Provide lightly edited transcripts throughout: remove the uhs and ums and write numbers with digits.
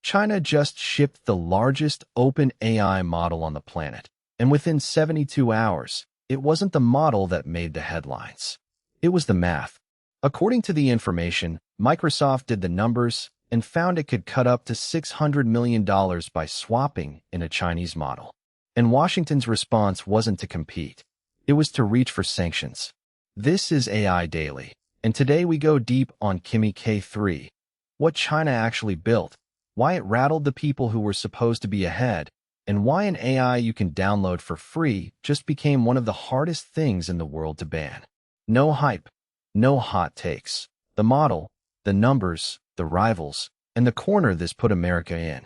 China just shipped the largest open AI model on the planet, and within 72 hours, it wasn't the model that made the headlines. It was the math. According to the information, Microsoft did the numbers and found it could cut up to $600 million by swapping in a Chinese model. And Washington's response wasn't to compete. It was to reach for sanctions. This is AI Daily, and today we go deep on Kimi K3, what China actually built, why it rattled the people who were supposed to be ahead, and why an AI you can download for free just became one of the hardest things in the world to ban. No hype, no hot takes. The model, the numbers, the rivals, and the corner this put America in.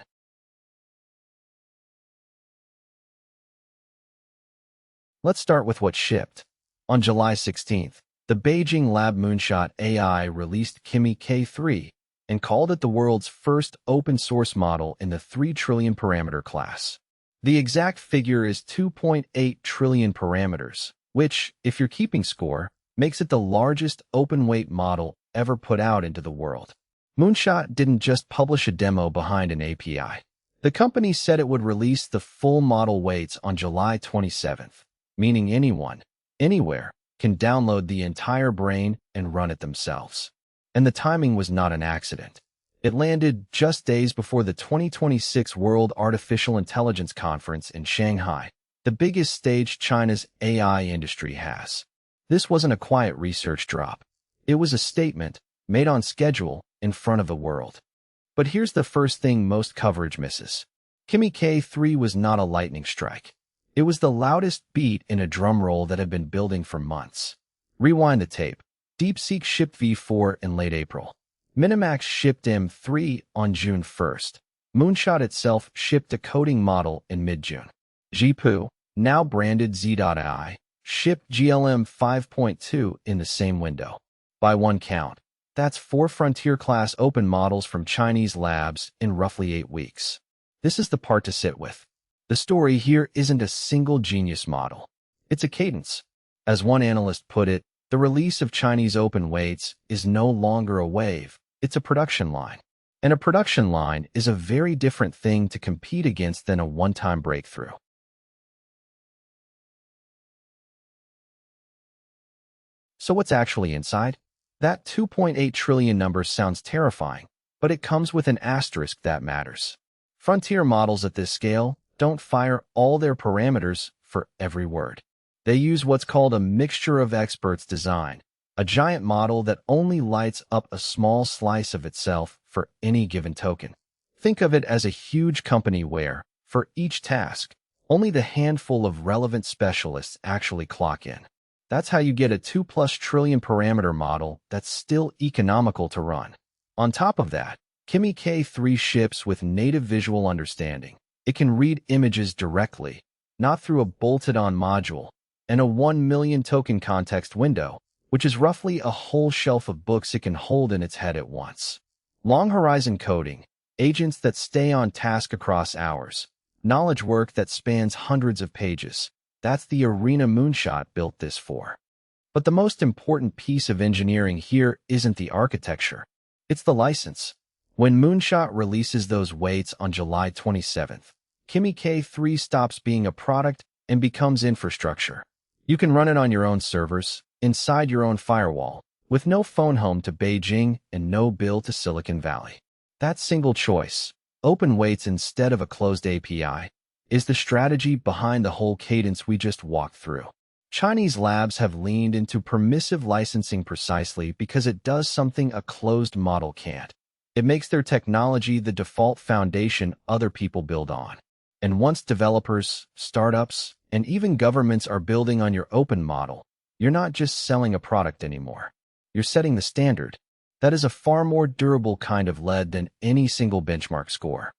Let's start with what shipped. On July 16th, the Beijing lab Moonshot AI released Kimi K3 and called it the world's first open-source model in the 3 trillion parameter class. The exact figure is 2.8 trillion parameters, which, if you're keeping score, makes it the largest open-weight model ever put out into the world. Moonshot didn't just publish a demo behind an API. The company said it would release the full model weights on July 27th, meaning anyone, anywhere, can download the entire brain and run it themselves. And the timing was not an accident. It landed just days before the 2026 World Artificial Intelligence Conference in Shanghai, the biggest stage China's AI industry has. This wasn't a quiet research drop. It was a statement, made on schedule, in front of the world. But here's the first thing most coverage misses. Kimi K3 was not a lightning strike. It was the loudest beat in a drum roll that had been building for months. Rewind the tape. DeepSeek shipped V4 in late April. Minimax shipped M3 on June 1st. Moonshot itself shipped a coding model in mid-June. Zhipu, now branded Z.AI, shipped GLM 5.2 in the same window. By one count, that's 4 frontier-class open models from Chinese labs in roughly 8 weeks. This is the part to sit with. The story here isn't a single genius model. It's a cadence. As one analyst put it, the release of Chinese open weights is no longer a wave, it's a production line. And a production line is a very different thing to compete against than a one-time breakthrough. So what's actually inside? That 2.8 trillion number sounds terrifying, but it comes with an asterisk that matters. Frontier models at this scale don't fire all their parameters for every word. They use what's called a mixture of experts design, a giant model that only lights up a small slice of itself for any given token. Think of it as a huge company where, for each task, only the handful of relevant specialists actually clock in. That's how you get a 2+ trillion parameter model that's still economical to run. On top of that, Kimi K3 ships with native visual understanding. It can read images directly, not through a bolted-on module, and a 1 million token context window, which is roughly a whole shelf of books it can hold in its head at once. Long horizon coding, agents that stay on task across hours, knowledge work that spans hundreds of pages. That's the arena Moonshot built this for. But the most important piece of engineering here isn't the architecture. It's the license. When Moonshot releases those weights on July 27th, Kimi K3 stops being a product and becomes infrastructure. You can run it on your own servers, inside your own firewall, with no phone home to Beijing and no bill to Silicon Valley. That single choice, open weights instead of a closed API, is the strategy behind the whole cadence we just walked through. Chinese labs have leaned into permissive licensing precisely because it does something a closed model can't. It makes their technology the default foundation other people build on. And once developers, startups, and even governments are building on your open model, you're not just selling a product anymore. You're setting the standard. That is a far more durable kind of lead than any single benchmark score.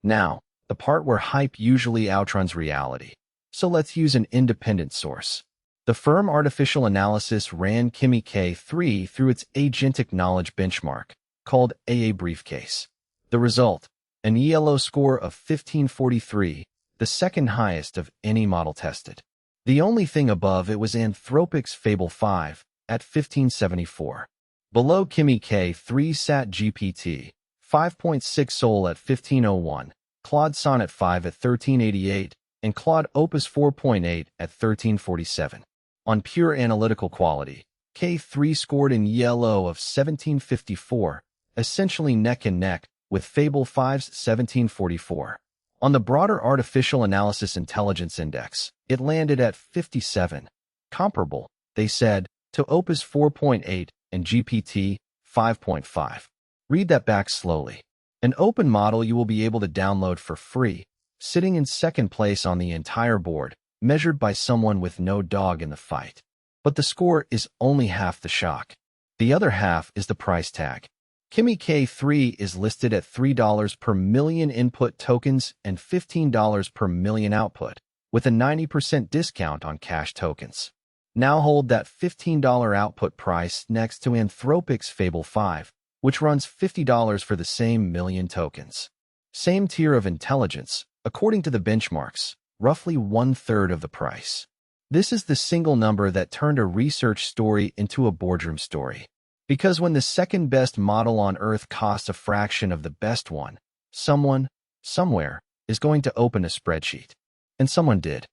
Now, the part where hype usually outruns reality. So let's use an independent source. The firm Artificial Analysis ran Kimi K3 through its agentic knowledge benchmark, called AA Briefcase. The result, an ELO score of 1543, the second highest of any model tested. The only thing above it was Anthropic's Fable 5, at 1574. Below Kimi K3 sat GPT 5.6 Sol at 1501, Claude Sonnet 5 at 1388, and Claude Opus 4.8 at 1347. On pure analytical quality, K3 scored in yellow of 1754, essentially neck and neck with Fable 5's 1744. On the broader Artificial Analysis Intelligence Index, it landed at 57. Comparable, they said, to Opus 4.8 and GPT 5.5. Read that back slowly. An open model you will be able to download for free, sitting in second place on the entire board, measured by someone with no dog in the fight. But the score is only half the shock. The other half is the price tag. Kimi K3 is listed at $3 per million input tokens and $15 per million output, with a 90% discount on cash tokens. Now hold that $15 output price next to Anthropic's Fable 5, which runs $50 for the same million tokens. Same tier of intelligence, according to the benchmarks, roughly one-third of the price. This is the single number that turned a research story into a boardroom story. Because when the second best model on Earth costs a fraction of the best one, someone, somewhere, is going to open a spreadsheet. And someone did.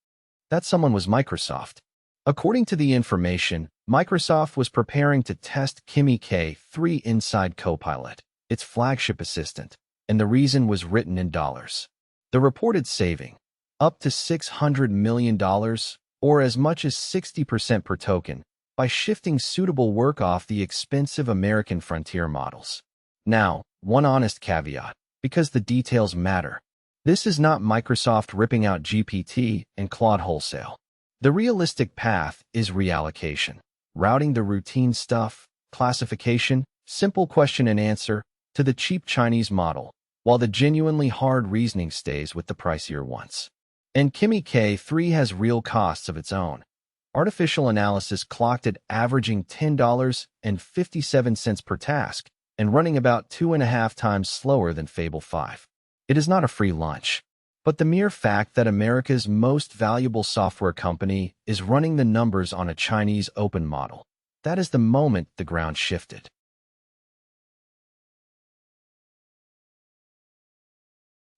That someone was Microsoft. According to the information, Microsoft was preparing to test Kimi K3 inside Copilot, its flagship assistant, and the reason was written in dollars. The reported saving, up to $600 million, or as much as 60% per token, by shifting suitable work off the expensive American frontier models. Now, one honest caveat, because the details matter. This is not Microsoft ripping out GPT and Claude wholesale. The realistic path is reallocation, routing the routine stuff, classification, simple question and answer, to the cheap Chinese model, while the genuinely hard reasoning stays with the pricier ones. And Kimi K3 has real costs of its own. Artificial analysis clocked it averaging $10.57 per task and running about 2.5 times slower than Fable 5. It is not a free lunch, but the mere fact that America's most valuable software company is running the numbers on a Chinese open model, that is the moment the ground shifted.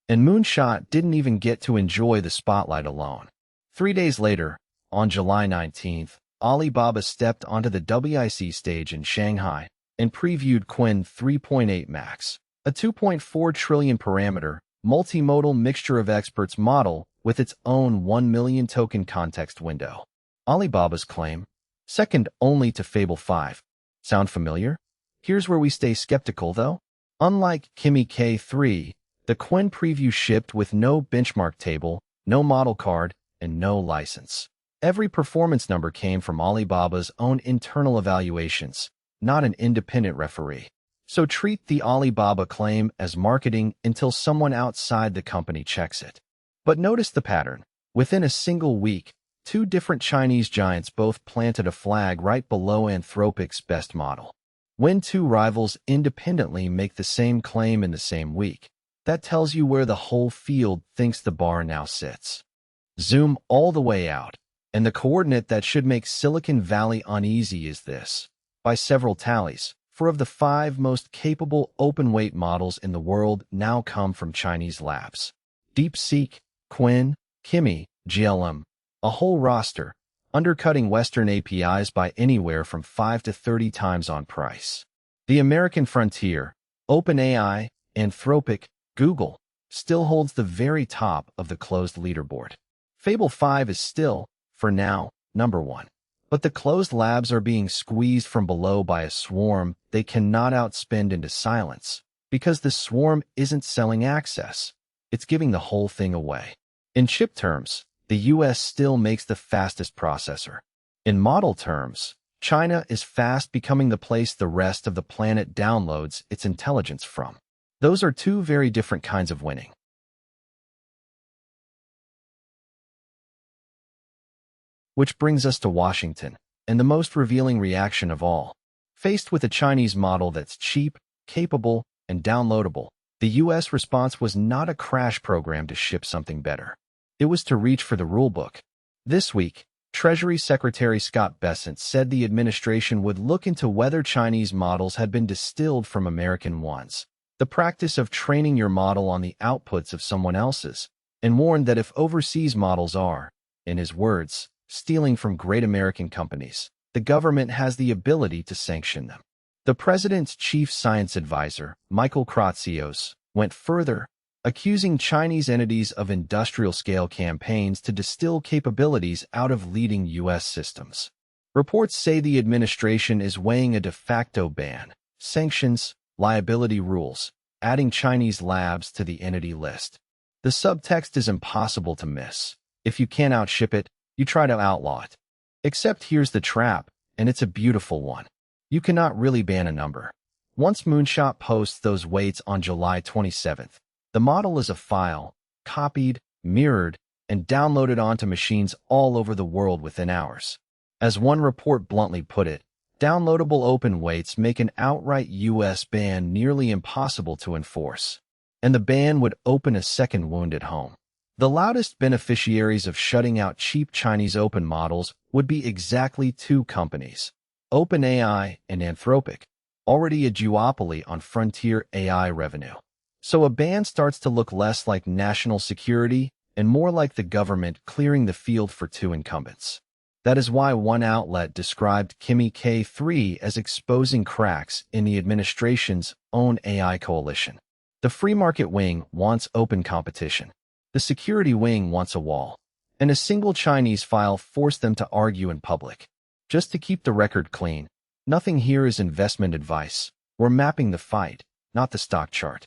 And Moonshot didn't even get to enjoy the spotlight alone. 3 days later, on July 19th, Alibaba stepped onto the WIC stage in Shanghai and previewed Qwen 3.8 Max, a 2.4 trillion parameter, multimodal mixture of experts model with its own 1 million token context window. Alibaba's claim, second only to Fable 5. Sound familiar? Here's where we stay skeptical though. Unlike Kimi K3, the Qwen preview shipped with no benchmark table, no model card, and no license. Every performance number came from Alibaba's own internal evaluations, not an independent referee. So treat the Alibaba claim as marketing until someone outside the company checks it. But notice the pattern. Within a single week, two different Chinese giants both planted a flag right below Anthropic's best model. When two rivals independently make the same claim in the same week, that tells you where the whole field thinks the bar now sits. Zoom all the way out. And the coordinate that should make Silicon Valley uneasy is this. By several tallies, 4 of the 5 most capable open-weight models in the world now come from Chinese labs. DeepSeek, Qwen, Kimi, GLM, a whole roster, undercutting Western APIs by anywhere from 5 to 30 times on price. The American frontier, OpenAI, Anthropic, Google, still holds the very top of the closed leaderboard. Fable 5 is still, for now, number 1. But the closed labs are being squeezed from below by a swarm they cannot outspend into silence, because the swarm isn't selling access. It's giving the whole thing away. In chip terms, the US still makes the fastest processor. In model terms, China is fast becoming the place the rest of the planet downloads its intelligence from. Those are two very different kinds of winning. Which brings us to Washington, and the most revealing reaction of all. Faced with a Chinese model that's cheap, capable, and downloadable, the US response was not a crash program to ship something better. It was to reach for the rulebook. This week, Treasury Secretary Scott Bessent said the administration would look into whether Chinese models had been distilled from American ones, the practice of training your model on the outputs of someone else's, and warned that if overseas models are, in his words, stealing from great American companies, the government has the ability to sanction them. The president's chief science advisor, Michael Kratsios, went further, accusing Chinese entities of industrial-scale campaigns to distill capabilities out of leading U.S. systems. Reports say the administration is weighing a de facto ban, sanctions, liability rules, adding Chinese labs to the entity list. The subtext is impossible to miss. If you can't outship it, you try to outlaw it. Except here's the trap, and it's a beautiful one. You cannot really ban a number. Once Moonshot posts those weights on July 27th, the model is a file, copied, mirrored, and downloaded onto machines all over the world within hours. As one report bluntly put it, downloadable open weights make an outright U.S. ban nearly impossible to enforce. And the ban would open a second wound at home. The loudest beneficiaries of shutting out cheap Chinese open models would be exactly two companies, OpenAI and Anthropic, already a duopoly on frontier AI revenue. So a ban starts to look less like national security and more like the government clearing the field for two incumbents. That is why one outlet described Kimi K3 as exposing cracks in the administration's own AI coalition. The free market wing wants open competition. The security wing wants a wall. And a single Chinese file forced them to argue in public. Just to keep the record clean, nothing here is investment advice. We're mapping the fight, not the stock chart.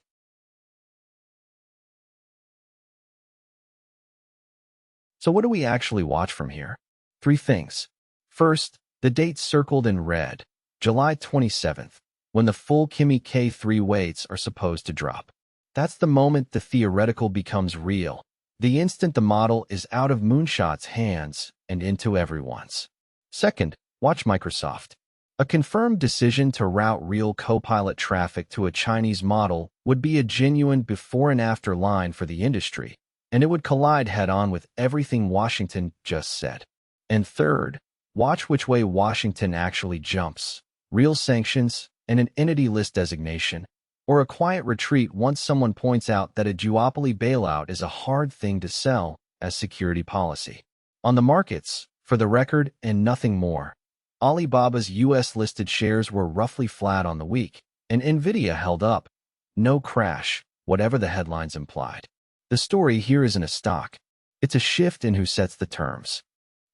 So what do we actually watch from here? 3 things. First, the date circled in red, July 27th, when the full Kimi K3 weights are supposed to drop. That's the moment the theoretical becomes real, the instant the model is out of Moonshot's hands and into everyone's. Second, watch Microsoft. A confirmed decision to route real Copilot traffic to a Chinese model would be a genuine before and after line for the industry, and it would collide head-on with everything Washington just said. And third, watch which way Washington actually jumps, real sanctions and an entity list designation, or a quiet retreat once someone points out that a duopoly bailout is a hard thing to sell as security policy. On the markets, for the record and nothing more, Alibaba's U.S.-listed shares were roughly flat on the week, and Nvidia held up. No crash, whatever the headlines implied. The story here isn't a stock. It's a shift in who sets the terms.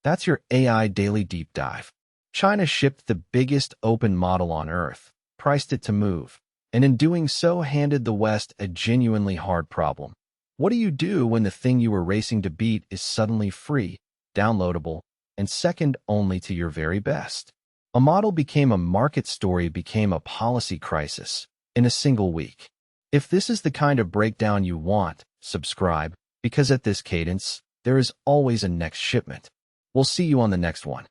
That's your AI Daily Deep Dive. China shipped the biggest open model on Earth, priced it to move, and in doing so handed the West a genuinely hard problem. What do you do when the thing you were racing to beat is suddenly free, downloadable, and second only to your very best? A model became a market story, became a policy crisis in a single week. If this is the kind of breakdown you want, subscribe, because at this cadence, there is always a next shipment. We'll see you on the next one.